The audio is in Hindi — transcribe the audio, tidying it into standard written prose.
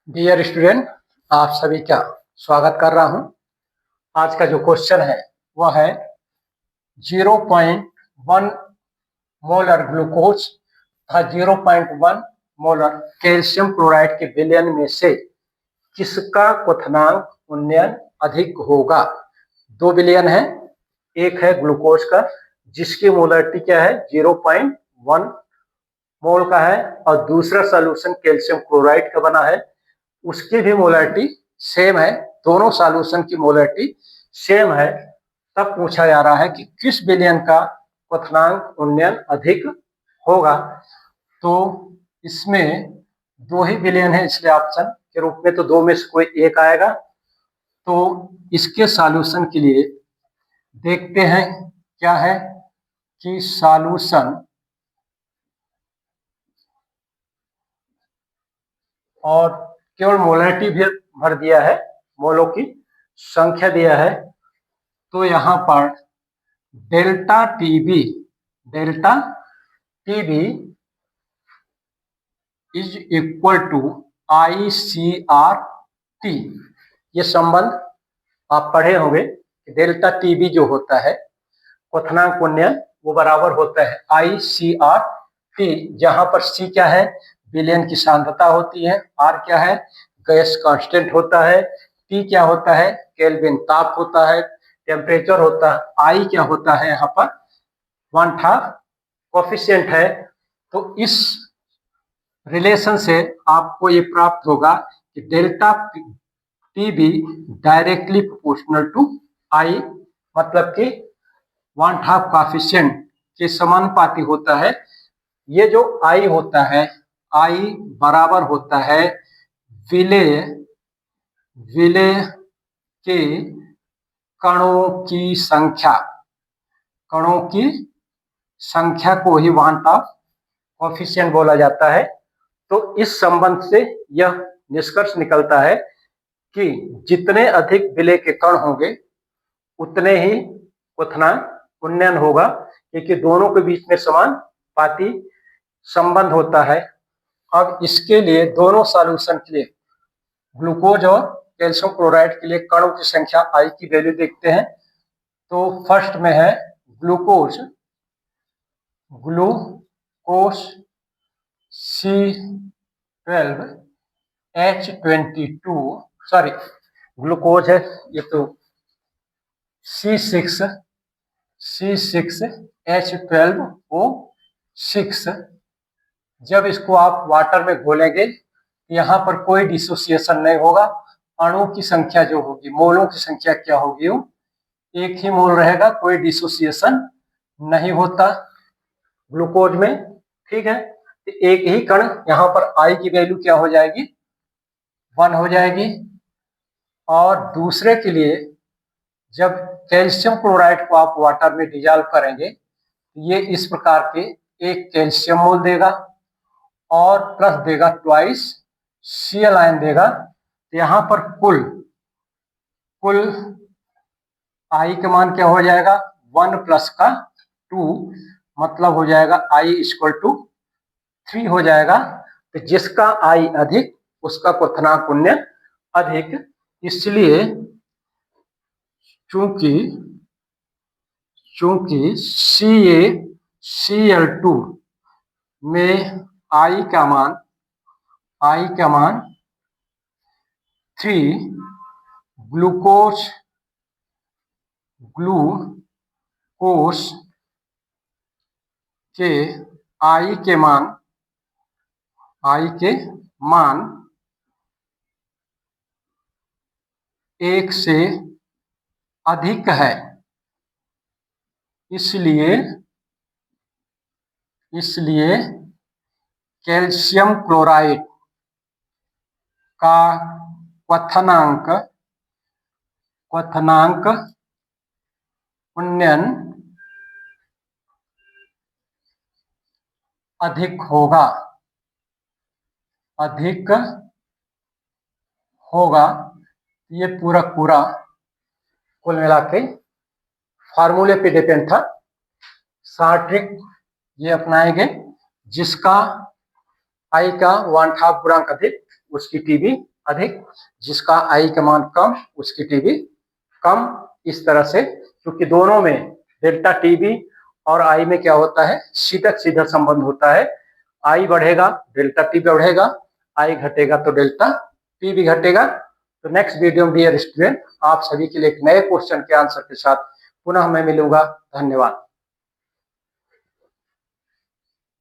डियर स्टूडेंट, आप सभी का स्वागत कर रहा हूं। आज का जो क्वेश्चन है वह है 0.1 मोलर ग्लूकोज तथा 0.1 मोलर कैल्शियम क्लोराइड के विलयन में से किसका क्वथनांक उन्नयन अधिक होगा। दो विलयन है, एक है ग्लूकोज का जिसकी मोलरिटी क्या है 0.1 मोल का है और दूसरा सॉल्यूशन कैल्शियम क्लोराइड का बना है, उसकी भी मोलरिटी सेम है, दोनों सॉल्यूशन की मोलरिटी सेम है। तब पूछा जा रहा है कि किस विलयन का क्वथनांक उन्नयन अधिक होगा। तो इसमें दो ही विलयन है, इसलिए ऑप्शन के रूप में तो दो में से कोई एक आएगा। तो इसके सॉल्यूशन के लिए देखते हैं क्या है कि सॉल्यूशन और केवल मोलरिटी भी भर दिया है, मोलों की संख्या दिया है। तो यहाँ पर delta TB is equal to ICRT। ये संबंध आप पढ़े होंगे कि डेल्टा टीबी जो होता है क्वथनांक उन्नयन वो बराबर होता है ICRT, जहां पर C क्या है विलयन की सांद्रता होती है, R क्या है गैस कांस्टेंट होता है, T क्या होता है केल्विन ताप होता है, टेम्परेचर होता है, I क्या होता है यहाँ पर वन हाफ कोफिशिएंट है। तो इस रिलेशन से आपको ये प्राप्त होगा कि delta TB directly proportional to I, मतलब कि वन हाफ कोफिशिएंट के समानुपाती होता है। ये जो आई होता है, आई बराबर होता है विलेय के कणों की संख्या को ही वन हाफ कोफिशिएंट बोला जाता है। तो इस संबंध से यह निष्कर्ष निकलता है कि जितने अधिक विलेय के कण होंगे उतने ही क्वथनांक उन्नयन होगा, क्योंकि दोनों के बीच में समानुपाती संबंध होता है। अब इसके लिए दोनों सॉल्यूशन के लिए ग्लूकोज और कैल्शियम क्लोराइड के लिए कणों की संख्या आई की वैल्यू देखते हैं। तो फर्स्ट में है ग्लूकोज C12H22, सॉरी ग्लूकोज है ये तो C6H12O6। जब इसको आप वाटर में घोलेंगे यहाँ पर कोई डिसोसिएशन नहीं होगा, अणु की संख्या जो होगी मोलों की संख्या क्या होगी वो एक ही मोल रहेगा, कोई डिसोसिएशन नहीं होता ग्लूकोज में, ठीक है। तो एक ही कण यहाँ पर आई की वैल्यू क्या हो जाएगी 1 हो जाएगी। और दूसरे के लिए जब कैल्शियम क्लोराइड को आप वाटर में डिजॉल्व करेंगे ये इस प्रकार के एक कैल्शियम मोल देगा और प्लस देगा ट्वाइस Cl आयन देगा। तो यहाँ पर कुल आई का मान क्या हो जाएगा 1 प्लस का 2, मतलब हो जाएगा I इक्वल टू 3 हो जाएगा। तो जिसका I अधिक उसका क्वथनांक उन्नयन अधिक, इसलिए चूंकि CaCl2 में I का मान 3, ग्लूकोज के I के मान 1 से अधिक है, इसलिए कैल्शियम क्लोराइड का क्वथनांक उन्नयन अधिक होगा। ये पूरा कुल मिला के फार्मूले पे डिपेंड था। शॉर्ट ट्रिक ये अपनाएंगे जिसका आई का 1/2 गुणांक अधिक उसकी टीबी अधिक, जिसका आई का मान कम उसकी टीबी कम। इस तरह से, क्योंकि दोनों में डेल्टा टीबी और आई में क्या होता है, सीधा सीधा संबंध होता है। आई बढ़ेगा डेल्टा टीबी बढ़ेगा, आई घटेगा तो डेल्टा टीबी घटेगा। तो नेक्स्ट वीडियो में डियर स्टूडेंट आप सभी के लिए एक नए क्वेश्चन के आंसर के साथ पुनः मैं मिलूंगा। धन्यवाद।